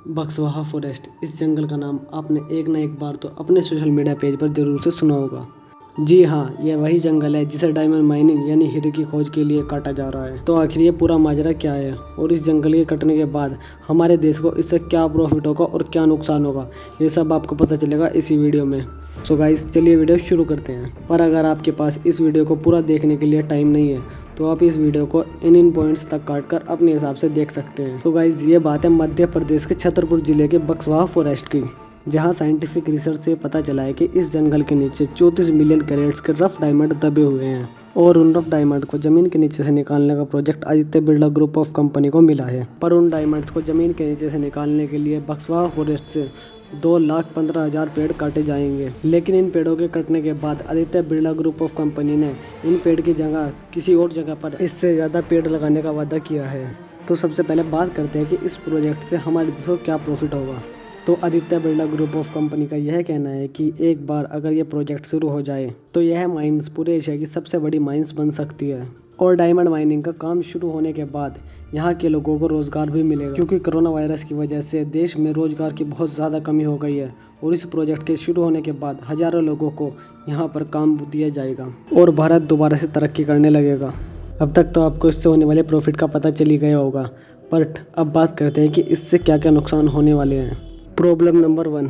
Buxwaha forest, इस जंगल का नाम आपने एक ना एक बार तो अपने सोशल मीडिया पेज पर जरूर से सुना होगा। जी हाँ, यह वही जंगल है जिसे डायमंड माइनिंग यानी हीरे की खोज के लिए काटा जा रहा है। तो आखिर ये पूरा माजरा क्या है और इस जंगल के कटने के बाद हमारे देश को इससे क्या प्रॉफिट होगा और क्या नुकसान होगा, ये सब आपको पता चलेगा इसी वीडियो में। सो गाइस, चलिए वीडियो शुरू करते हैं। पर अगर आपके पास इस वीडियो को पूरा देखने के लिए टाइम नहीं है तो आप इस वीडियो को इन पॉइंट्स तक काटकर अपने हिसाब से देख सकते हैं। तो गाइस, ये बात है मध्य प्रदेश के छतरपुर जिले के बक्सवाहा फॉरेस्ट की, जहां साइंटिफिक रिसर्च से पता चला है कि इस जंगल के नीचे 34 मिलियन कैरेट्स के रफ डायमंड दबे हुए हैं और उन रफ डायमंड को जमीन के नीचे से निकालने का project Aditya Birla group of company को मिला है। पर उन डायमंड्स को जमीन के नीचे से निकालने के लिए बक्सवाहा फॉरेस्ट से 2,15,000 पेड़ काटे जाएंगे। लेकिन इन पेड़ों के कटने के बाद Aditya Birla group of company ने इन पेड़ की जगह किसी और जगह पर इससे ज़्यादा पेड़ लगाने का वादा किया है। तो सबसे पहले बात करते हैं कि इस प्रोजेक्ट से हमारे देश को क्या प्रॉफिट होगा। तो Aditya Birla group of company का यह कहना है कि एक बार अगर यह प्रोजेक्ट शुरू हो जाए तो यह माइंस पूरे एशिया की सबसे बड़ी माइंस बन सकती है। और डायमंड माइनिंग का काम शुरू होने के बाद यहाँ के लोगों को रोज़गार भी मिलेगा, क्योंकि कोरोना वायरस की वजह से देश में रोज़गार की बहुत ज़्यादा कमी हो गई है। और इस प्रोजेक्ट के शुरू होने के बाद हज़ारों लोगों को यहाँ पर काम दिया जाएगा और भारत दोबारा से तरक्की करने लगेगा। अब तक तो आपको इससे होने वाले प्रॉफिट का पता चल ही गया होगा, बट अब बात करते हैं कि इससे क्या क्या नुकसान होने वाले हैं। प्रॉब्लम नंबर 1,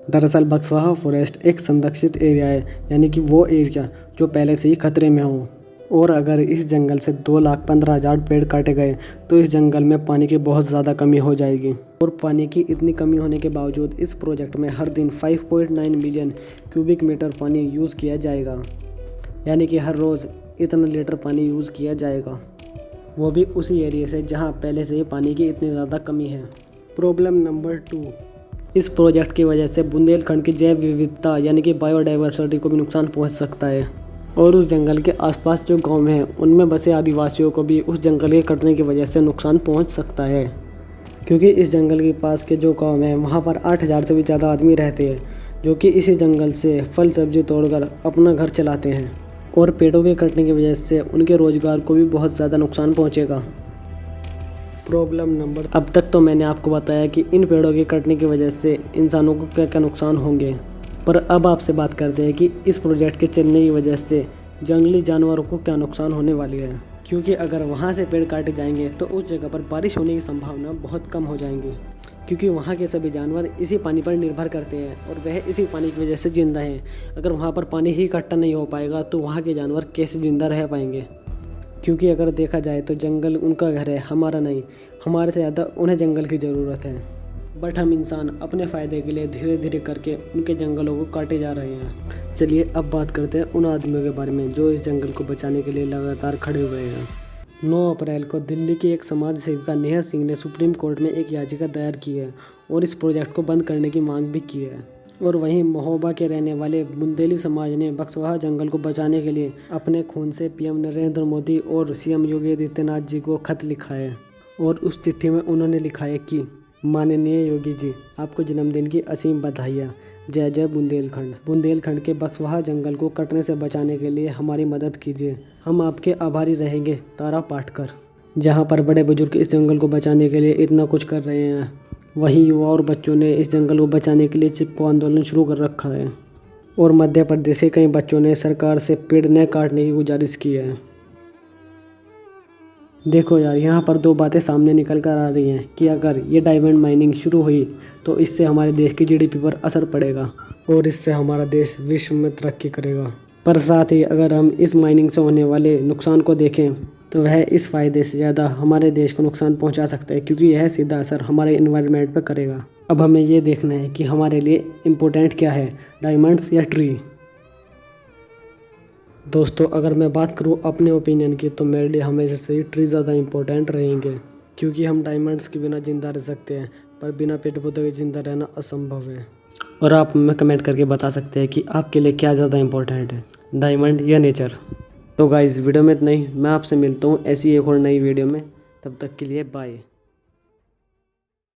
दरअसल बक्सवाहा फॉरेस्ट एक संरक्षित एरिया है, यानी कि वो एरिया जो पहले से ही खतरे में हो। और अगर इस जंगल से 2,15,000 पेड़ काटे गए तो इस जंगल में पानी की बहुत ज़्यादा कमी हो जाएगी। और पानी की इतनी कमी होने के बावजूद इस प्रोजेक्ट में हर दिन 5.9 मिलियन क्यूबिक मीटर पानी यूज़ किया जाएगा, यानी कि हर रोज़ इतना लीटर पानी यूज़ किया जाएगा, वो भी उसी एरिया से जहाँ पहले से ही पानी की इतनी ज़्यादा कमी है। प्रॉब्लम नंबर 2, इस प्रोजेक्ट की वजह से बुंदेलखंड की जैव विविधता यानी कि बायोडाइवर्सिटी को भी नुकसान पहुंच सकता है। और उस जंगल के आसपास जो गांव हैं उनमें बसे आदिवासियों को भी उस जंगल के कटने की वजह से नुकसान पहुंच सकता है, क्योंकि इस जंगल के पास के जो गांव हैं वहां पर 8,000 से भी ज़्यादा आदमी रहते हैं, जो कि इसी जंगल से फल सब्जी तोड़कर अपना घर चलाते हैं। और पेड़ों के कटने की वजह से उनके रोज़गार को भी बहुत ज़्यादा नुकसान पहुँचेगा। प्रॉब्लम नंबर, अब तक तो मैंने आपको बताया कि इन पेड़ों के कटने की वजह से इंसानों को क्या क्या नुकसान होंगे, पर अब आपसे बात करते हैं कि इस प्रोजेक्ट के चलने की वजह से जंगली जानवरों को क्या नुकसान होने वाली है। क्योंकि अगर वहाँ से पेड़ काटे जाएंगे तो उस जगह पर बारिश होने की संभावना बहुत कम हो जाएंगी, क्योंकि वहाँ के सभी जानवर इसी पानी पर निर्भर करते हैं और वह इसी पानी की वजह से जिंदा हैं। अगर वहाँ पर पानी ही इकट्ठा नहीं हो पाएगा तो वहाँ के जानवर कैसे जिंदा रह पाएंगे, क्योंकि अगर देखा जाए तो जंगल उनका घर है, हमारा नहीं। हमारे से ज़्यादा उन्हें जंगल की ज़रूरत है, बट हम इंसान अपने फ़ायदे के लिए धीरे धीरे करके उनके जंगलों को काटे जा रहे हैं। चलिए अब बात करते हैं उन आदमियों के बारे में जो इस जंगल को बचाने के लिए लगातार खड़े हुए हैं। 9 अप्रैल को दिल्ली की एक समाज सेविका नेहा सिंह ने सुप्रीम कोर्ट में एक याचिका दायर की है और इस प्रोजेक्ट को बंद करने की मांग भी की है। और वहीं महोबा के रहने वाले बुंदेली समाज ने बक्सवाहा जंगल को बचाने के लिए अपने खून से पीएम नरेंद्र मोदी और सीएम योगी आदित्यनाथ जी को खत लिखा है। और उस चिट्ठी में उन्होंने लिखा है कि माननीय योगी जी, आपको जन्मदिन की असीम बधाइयाँ। जय जय बुंदेलखंड। बुंदेलखंड के बक्सवाहा जंगल को कटने से बचाने के लिए हमारी मदद कीजिए। हम आपके आभारी रहेंगे। तारा पाटकर। जहाँ पर बड़े बुजुर्ग इस जंगल को बचाने के लिए इतना कुछ कर रहे हैं, वहीं युवा और बच्चों ने इस जंगल को बचाने के लिए चिपको आंदोलन शुरू कर रखा है। और मध्य प्रदेश के कई बच्चों ने सरकार से पेड़ न काटने की गुजारिश की है। देखो यार, यहाँ पर 2 बातें सामने निकल कर आ रही हैं कि अगर ये डायमंड माइनिंग शुरू हुई तो इससे हमारे देश की जीडीपी पर असर पड़ेगा और इससे हमारा देश विश्व में तरक्की करेगा। पर साथ ही अगर हम इस माइनिंग से होने वाले नुकसान को देखें तो वह इस फ़ायदे से ज़्यादा हमारे देश को नुकसान पहुंचा सकता है, क्योंकि यह सीधा असर हमारे इन्वायरमेंट पर करेगा। अब हमें ये देखना है कि हमारे लिए इम्पोर्टेंट क्या है, डायमंड्स या ट्री। दोस्तों, अगर मैं बात करूं अपने ओपिनियन की तो मेरे लिए हमेशा से ही ट्री ज़्यादा इम्पोर्टेंट रहेंगे, क्योंकि हम डायमंड्स के बिना ज़िंदा रह सकते हैं पर बिना पेड़ पौधों के ज़िंदा रहना असंभव है। और आप हमें कमेंट करके बता सकते हैं कि आपके लिए क्या ज़्यादा इम्पोर्टेंट है, डायमंड या नेचर। तो गाइस, वीडियो में इतना ही। मैं आपसे मिलता हूँ ऐसी एक और नई वीडियो में। तब तक के लिए बाय।